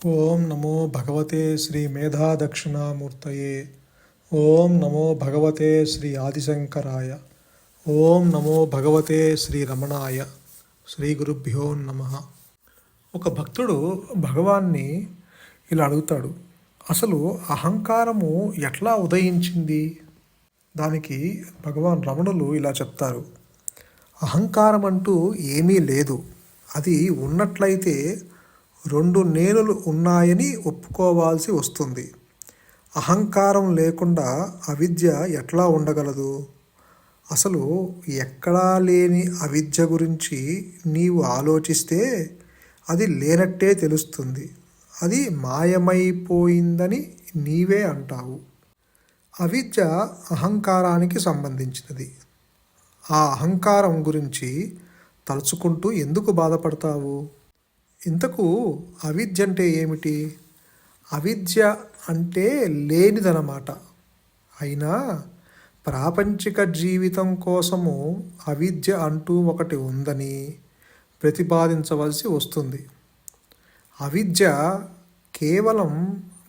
ఓం నమో భగవతే శ్రీ మేధాదక్షిణామూర్తయే. ఓం నమో భగవతే శ్రీ ఆదిశంకరాయ. ఓం నమో భగవతే శ్రీ రమణాయ. శ్రీ గురుభ్యో నమ. ఒక భక్తుడు భగవాన్ని ఇలా అడుగుతాడు, అసలు అహంకారము ఎట్లా ఉదయించింది? దానికి భగవాన్ రమణులు ఇలా చెప్తారు, అహంకారం అంటూ ఏమీ లేదు. అది ఉన్నట్లయితే రెండు నేనులు ఉన్నాయని ఒప్పుకోవాల్సి వస్తుంది. అహంకారం లేకుండా అవిద్య ఎట్లా ఉండగలదు? అసలు ఎక్కడా లేని అవిద్య గురించి నీవు ఆలోచిస్తే అది లేనట్టే తెలుస్తుంది. అది మాయమైపోయిందని నీవే అంటావు. అవిద్య అహంకారానికి సంబంధించినది. ఆ అహంకారం గురించి తలుచుకుంటూ ఎందుకు బాధపడతావు? ఇంతకు అవిద్య అంటే ఏమిటి? అవిద్య అంటే లేనిదన్నమాట. అయినా ప్రాపంచిక జీవితం కోసము అవిద్య అంటూ ఒకటి ఉందని ప్రతిపాదించవలసి వస్తుంది. అవిద్య కేవలం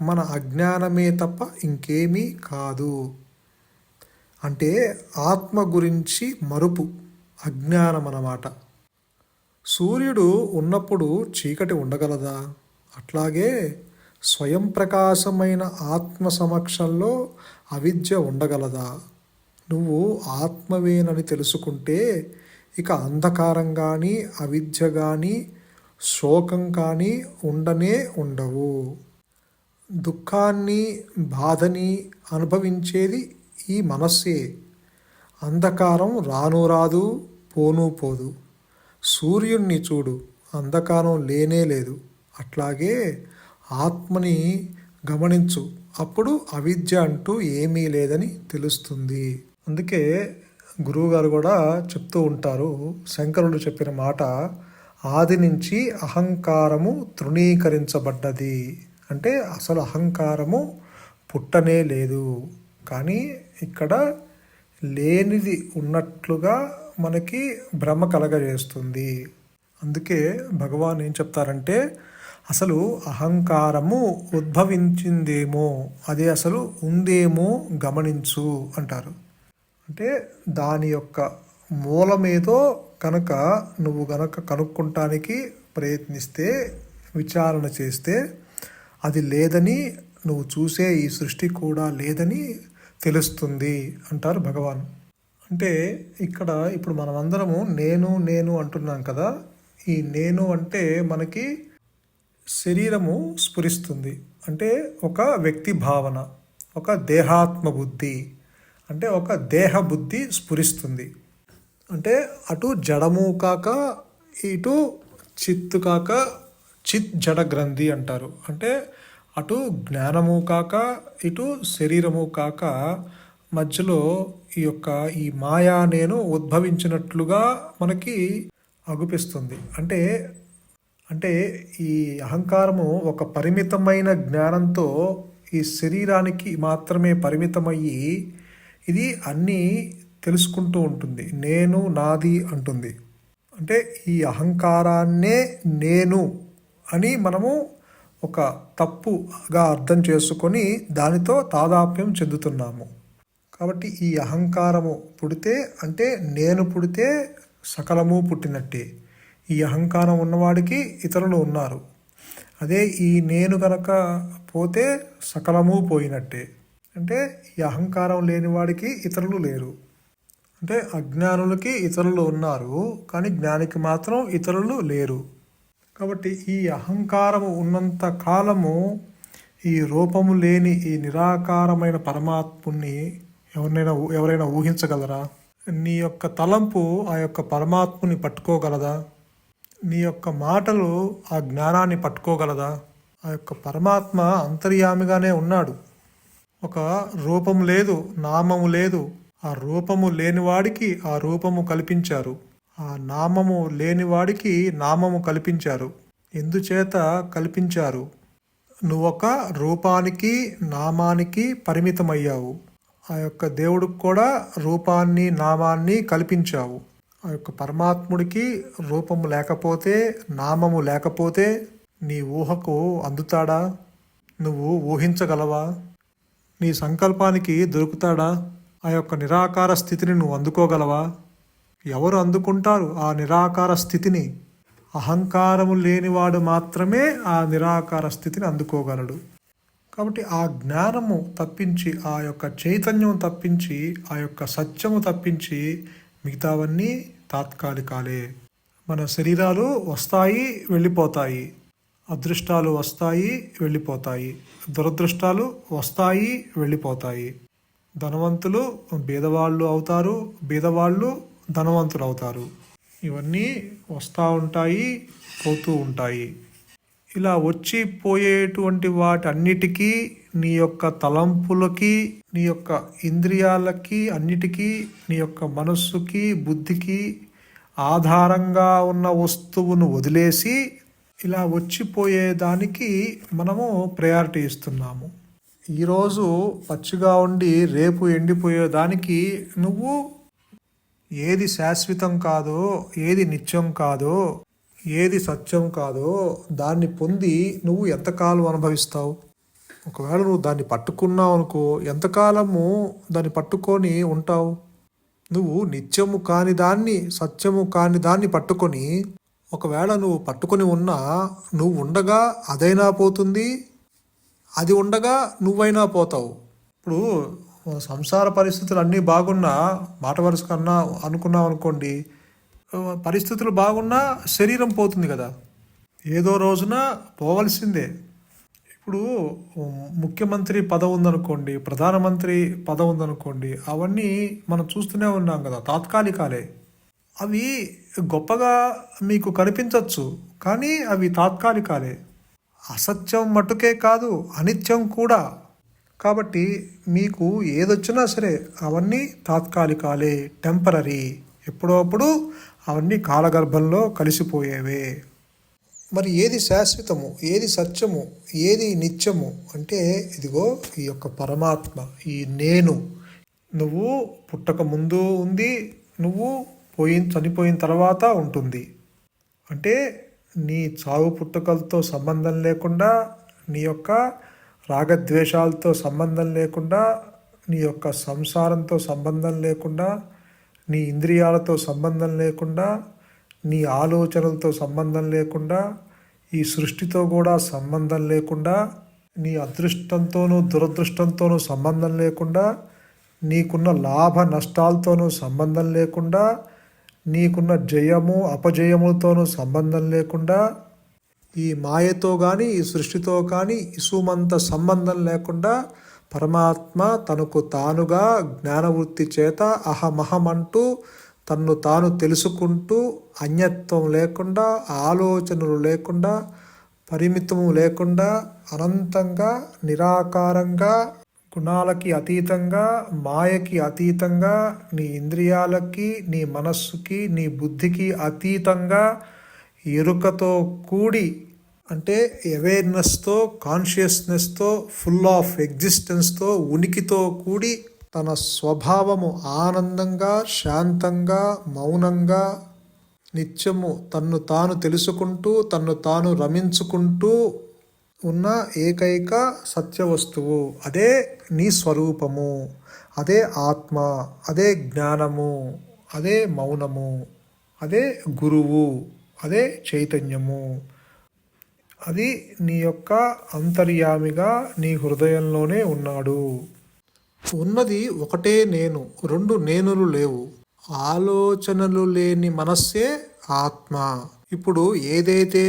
మన అజ్ఞానమే తప్ప ఇంకేమీ కాదు. అంటే ఆత్మ గురించి మరుపు, అజ్ఞానం అన్నమాట. సూర్యుడు ఉన్నప్పుడు చీకటి ఉండగలదా? అట్లాగే స్వయం ప్రకాశమైన ఆత్మ సమక్షంలో అవిద్య ఉండగలదా? నువ్వు ఆత్మవేనని తెలుసుకుంటే ఇక అంధకారం కానీ అవిద్య కానీ శోకం కానీ ఉండనే ఉండవు. దుఃఖాన్ని బాధని అనుభవించేది ఈ మనస్సే. అంధకారం రాను రాదు, పోను పోదు. సూర్యుణ్ణి చూడు, అంధకారం లేనే లేదు. అట్లాగే ఆత్మని గమనించు, అప్పుడు అవిద్య అంటూ ఏమీ లేదని తెలుస్తుంది. అందుకే గురువుగారు కూడా చెప్తూ ఉంటారు, శంకరులు చెప్పిన మాట, ఆది నుంచి అహంకారము తృణీకరించబడ్డది. అంటే అసలు అహంకారము పుట్టనే లేదు. కానీ ఇక్కడ లేనిది ఉన్నట్లుగా మనకి భ్రమ కలగజేస్తుంది. అందుకే భగవాన్ ఏం చెప్తారంటే, అసలు అహంకారము ఉద్భవించిందేమో, అదే అసలు ఉందేమో గమనించు అంటారు. అంటే దాని యొక్క మూలమేదో కనుక నువ్వు కనుక్కుంటానికి ప్రయత్నిస్తే, విచారణ చేస్తే అది లేదని, నువ్వు చూసే ఈ సృష్టి కూడా లేదని తెలుస్తుంది అంటారు భగవాన్. అంటే ఇక్కడ ఇప్పుడు మనమందరము నేను నేను అంటున్నాం కదా. ఈ నేను అంటే మనకి శరీరము స్ఫురిస్తుంది. అంటే ఒక వ్యక్తి భావన, ఒక దేహాత్మ బుద్ధి, అంటే ఒక దేహ బుద్ధి స్ఫురిస్తుంది. అంటే అటు జడము కాక ఇటు చిత్తు కాక చిత్ జడ గ్రంథి అంటారు. అంటే అటు జ్ఞానము కాక ఇటు శరీరము కాక మధ్యలో ఈ మాయా నేను ఉద్భవించినట్లుగా మనకి అగుపిస్తుంది. అంటే ఈ అహంకారము ఒక పరిమితమైన జ్ఞానంతో ఈ శరీరానికి మాత్రమే పరిమితమయ్యి ఇది అన్నీ తెలుసుకుంటూ ఉంటుంది. నేను నాది అంటుంది. అంటే ఈ అహంకారాన్నే నేను అని మనము ఒక తప్పుగా అర్థం చేసుకొని దానితో తాదాప్యం చెందుతున్నాము. కాబట్టి ఈ అహంకారము పుడితే, అంటే నేను పుడితే సకలము పుట్టినట్టే. ఈ అహంకారం ఉన్నవాడికి ఇతరులు ఉన్నారు. అదే ఈ నేను కనుక పోతే సకలము పోయినట్టే. అంటే ఈ అహంకారం లేని వాడికి ఇతరులు లేరు. అంటే అజ్ఞానులకి ఇతరులు ఉన్నారు, కానీ జ్ఞానికి మాత్రం ఇతరులు లేరు. కాబట్టి ఈ అహంకారము ఉన్నంత కాలము ఈ రూపము లేని ఈ నిరాకారమైన పరమాత్ముని ఎవరైనా ఊహించగలరా? నీ యొక్క తలంపు ఆ యొక్క పరమాత్ముని పట్టుకోగలదా? నీ యొక్క మాటలు ఆ జ్ఞానాన్ని పట్టుకోగలదా? ఆ యొక్క పరమాత్మ అంతర్యామిగానే ఉన్నాడు. ఒక రూపము లేదు, నామము లేదు. ఆ రూపము లేనివాడికి ఆ రూపము కల్పించారు, ఆ నామము లేనివాడికి నామము కల్పించారు. ఎందుచేత కల్పించారు? నువ్వొక రూపానికి నామానికి పరిమితమయ్యావు. ఆ యొక్క దేవుడికి కూడా రూపాన్ని నామాన్ని కల్పించావు. ఆ యొక్క పరమాత్ముడికి రూపము లేకపోతే, నామము లేకపోతే నీ ఊహకు అందుతాడా? నువ్వు ఊహించగలవా? నీ సంకల్పానికి దొరుకుతాడా? ఆ యొక్క నిరాకార స్థితిని నువ్వు అందుకోగలవా? ఎవరు అందుకుంటారు ఆ నిరాకార స్థితిని? అహంకారము లేనివాడు మాత్రమే ఆ నిరాకార స్థితిని అందుకోగలడు. కాబట్టి ఆ జ్ఞానము తప్పించి, ఆ యొక్క చైతన్యం తప్పించి, ఆ యొక్క సత్యము తప్పించి మిగతావన్నీ తాత్కాలికాలే. మన శరీరాలు వస్తాయి, వెళ్ళిపోతాయి. అదృష్టాలు వస్తాయి, వెళ్ళిపోతాయి. దురదృష్టాలు వస్తాయి, వెళ్ళిపోతాయి. ధనవంతులు బీదవాళ్ళు అవుతారు, బీదవాళ్ళు ధనవంతులు అవుతారు. ఇవన్నీ వస్తూ ఉంటాయి, పోతూ ఉంటాయి. ఇలా వచ్చి పోయేటువంటి వాటన్నిటికీ, నీ యొక్క తలంపులకి, నీ యొక్క ఇంద్రియాలకి, అన్నిటికీ, నీ యొక్క మనస్సుకి, బుద్ధికి ఆధారంగా ఉన్న వస్తువును వదిలేసి ఇలా వచ్చిపోయేదానికి మనము ప్రయారిటీ ఇస్తున్నాము. ఈరోజు పచ్చిగా ఉండి రేపు ఎండిపోయేదానికి నువ్వు ఏది శాశ్వతం కాదో, ఏది నిత్యం కాదో, ఏది సత్యం కాదో దాన్ని పొంది నువ్వు ఎంతకాలం అనుభవిస్తావు? ఒకవేళ నువ్వు దాన్ని పట్టుకున్నావు అనుకో, ఎంతకాలము దాన్ని పట్టుకొని ఉంటావు? నువ్వు నిత్యము కాని దాన్ని, సత్యము కాని దాన్ని పట్టుకొని, ఒకవేళ నువ్వు పట్టుకొని ఉన్నా, నువ్వు ఉండగా అదైనా పోతుంది, అది ఉండగా నువ్వైనా పోతావు. ఇప్పుడు సంసార పరిస్థితులు అన్నీ బాగున్నా, మాట వరుస కన్నా అనుకున్నావు అనుకోండి, పరిస్థితులు బాగున్నా శరీరం పోతుంది కదా, ఏదో రోజున పోవలసిందే. ఇప్పుడు ముఖ్యమంత్రి పదవి ఉందనుకోండి, ప్రధానమంత్రి పదవి ఉందనుకోండి, అవన్నీ మనం చూస్తూనే ఉన్నాం కదా, తాత్కాలికాలే. అవి గొప్పగా మీకు కనిపించవచ్చు, కానీ అవి తాత్కాలికాలే. అసత్యం మట్టుకే కాదు, అనిత్యం కూడా. కాబట్టి మీకు ఏదొచ్చినా సరే అవన్నీ తాత్కాలికాలే, టెంపరరీ. ఎప్పుడప్పుడు అవన్నీ కాలగర్భంలో కలిసిపోయేవే. మరి ఏది శాశ్వతము, ఏది సత్యము, ఏది నిత్యము అంటే ఇదిగో ఈ యొక్క పరమాత్మ, ఈ నేను. నువ్వు పుట్టక ముందు ఉంది, నువ్వు చనిపోయిన తర్వాత ఉంటుంది. అంటే నీ చావు పుట్టుకలతో సంబంధం లేకుండా, నీ యొక్క రాగద్వేషాలతో సంబంధం లేకుండా, నీ యొక్క సంసారంతో సంబంధం లేకుండా, నీ ఇంద్రియాలతో సంబంధం లేకుండా, నీ ఆలోచనలతో సంబంధం లేకుండా, ఈ సృష్టితో కూడా సంబంధం లేకుండా, నీ అదృష్టంతోనూ దురదృష్టంతోనూ సంబంధం లేకుండా, నీకున్న లాభ నష్టాలతోనూ సంబంధం లేకుండా, నీకున్న జయము అపజయములతోనూ సంబంధం లేకుండా, ఈ మాయతో కానీ, ఈ సృష్టితో కానీ ఇసుమంత సంబంధం లేకుండా పరమాత్మ తనకు తానుగా జ్ఞానవృత్తి చేత అహమహమంటూ తన్ను తాను తెలుసుకుంటూ, అన్యత్వం లేకుండా, ఆలోచనలు లేకుండా, పరిమితము లేకుండా, అనంతంగా, నిరాకారంగా, గుణాలకి అతీతంగా, మాయకి అతీతంగా, నీ ఇంద్రియాలకి, నీ మనస్సుకి, నీ బుద్ధికి అతీతంగా, ఎరుకతో కూడి, అంటే అవేర్నెస్తో, కాన్షియస్నెస్తో, ఫుల్ ఆఫ్ ఎగ్జిస్టెన్స్తో, ఉనికితో కూడి, తన స్వభావము ఆనందంగా, శాంతంగా, మౌనంగా, నిత్యము తన్ను తాను తెలుసుకుంటూ, తన్ను తాను రమించుకుంటూ ఉన్న ఏకైక సత్య వస్తువు. అదే నీ స్వరూపము, అదే ఆత్మ, అదే జ్ఞానము, అదే మౌనము, అదే గురువు, అదే చైతన్యము. అది నీ యొక్క అంతర్యామిగా నీ హృదయంలోనే ఉన్నాడు. ఉన్నది ఒకటే నేను, రెండు నేనులు లేవు. ఆలోచనలు లేని మనస్సే ఆత్మ. ఇప్పుడు ఏదైతే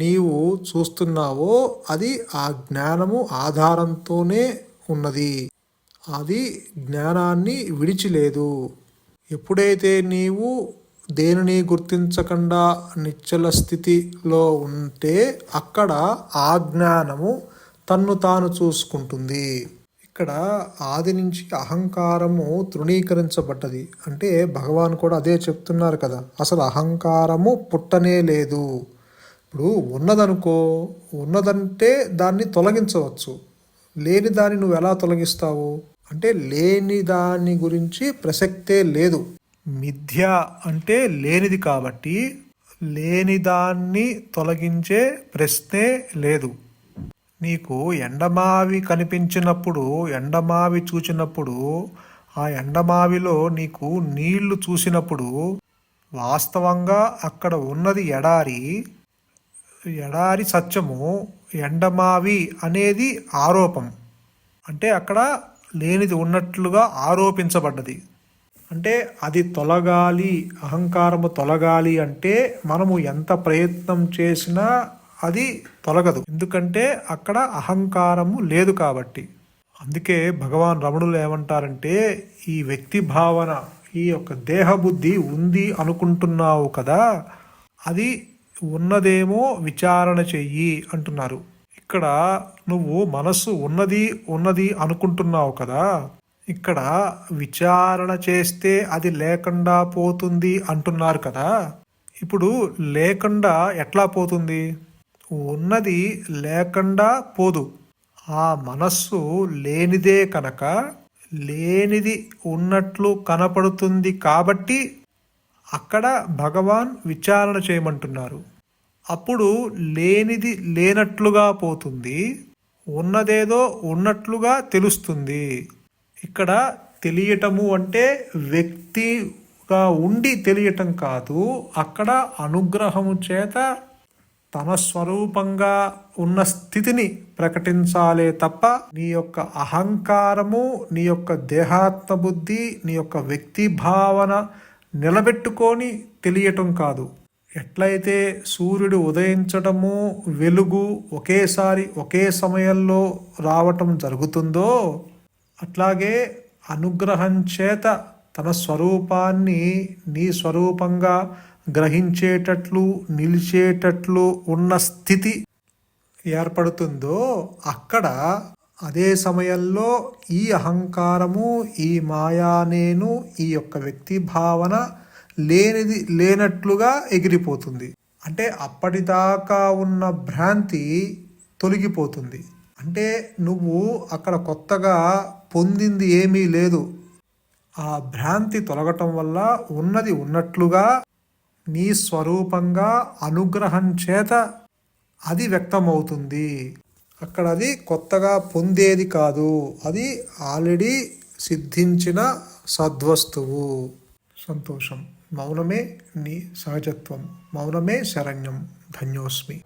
నీవు చూస్తున్నావో అది ఆ జ్ఞానము ఆధారంతోనే ఉన్నది. అది జ్ఞానాన్ని విడిచిలేదు. ఎప్పుడైతే నీవు దేనిని గుర్తించకుండా నిశ్చల స్థితిలో ఉంటే అక్కడ ఆ జ్ఞానము తన్ను తాను చూసుకుంటుంది. ఇక్కడ ఆది నుంచి అహంకారము తృణీకరించబడ్డది. అంటే భగవాన్ కూడా అదే చెప్తున్నారు కదా, అసలు అహంకారము పుట్టనే లేదు. ఇప్పుడు ఉన్నదనుకో, ఉన్నదంటే దాన్ని తొలగించవచ్చు. లేని దాన్ని నువ్వు ఎలా తొలగిస్తావు? అంటే లేని దాని గురించి ప్రసక్తే లేదు. మిథ్య అంటే లేనిది కాబట్టి లేనిదాన్ని తొలగించే ప్రశ్నే లేదు. నీకు ఎండమావి కనిపించినప్పుడు, ఎండమావి చూచినప్పుడు, ఆ ఎండమావిలో నీకు నీళ్లు చూసినప్పుడు వాస్తవంగా అక్కడ ఉన్నది ఎడారి. ఎడారి సత్యము, ఎండమావి అనేది ఆరోపం. అంటే అక్కడ లేనిది ఉన్నట్లుగా ఆరోపించబడ్డది. అంటే అది తొలగాలి, అహంకారము తొలగాలి అంటే మనము ఎంత ప్రయత్నం చేసినా అది తొలగదు. ఎందుకంటే అక్కడ అహంకారము లేదు కాబట్టి. అందుకే భగవాన్ రమణులు ఏమంటారంటే, ఈ వ్యక్తి భావన, ఈ యొక్క దేహబుద్ధి ఉంది అనుకుంటున్నావు కదా, అది ఉన్నదేమో విచారణ చెయ్యి అంటున్నారు. ఇక్కడ నువ్వు మనస్సు ఉన్నది ఉన్నది అనుకుంటున్నావు కదా, ఇక్కడ విచారణ చేస్తే అది లేకుండా పోతుంది అంటున్నారు కదా. ఇప్పుడు లేకుండా ఎట్లా పోతుంది? ఉన్నది లేకుండా పోదు. ఆ మనస్సు లేనిదే కనుక లేనిది ఉన్నట్లు కనపడుతుంది కాబట్టి అక్కడ భగవాన్ విచారణ చేయమంటున్నారు. అప్పుడు లేనిది లేనట్లుగా పోతుంది, ఉన్నదేదో ఉన్నట్లుగా తెలుస్తుంది. ఇక్కడ తెలియటము అంటే వ్యక్తిగా ఉండి తెలియటం కాదు, అక్కడ అనుగ్రహము చేత తన స్వరూపంగా ఉన్న స్థితిని ప్రకటించాలే తప్ప నీ యొక్క అహంకారము, నీ యొక్క దేహాత్మ బుద్ధి, నీ యొక్క వ్యక్తి భావన నిలబెట్టుకొని తెలియటం కాదు. ఎట్లయితే సూర్యుడు ఉదయించటము, వెలుగు ఒకేసారి ఒకే సమయంలో రావటం జరుగుతుందో, అట్లాగే అనుగ్రహం చేత తన స్వరూపాన్ని నీ స్వరూపంగా గ్రహించేటట్లు, నిలిచేటట్లు ఉన్న స్థితి ఏర్పడుతుందో, అక్కడ అదే సమయంలో ఈ అహంకారము, ఈ మాయా నేను, ఈ యొక్క వ్యక్తి భావన లేనిది లేనట్లుగా ఎగిరిపోతుంది. అంటే అప్పటిదాకా ఉన్న భ్రాంతి తొలగిపోతుంది. అంటే నువ్వు అక్కడ కొత్తగా పొందింది ఏమీ లేదు. ఆ భ్రాంతి తొలగటం వల్ల ఉన్నది ఉన్నట్లుగా నీ స్వరూపంగా అనుగ్రహం చేత అది వ్యక్తమవుతుంది. అక్కడ అది కొత్తగా పొందేది కాదు, అది ఆల్రెడీ సిద్ధించిన సద్వస్తువు. సంతోషం. మౌనమే నీ సహజత్వం. మౌనమే శరణ్యం. ధన్యోస్మి.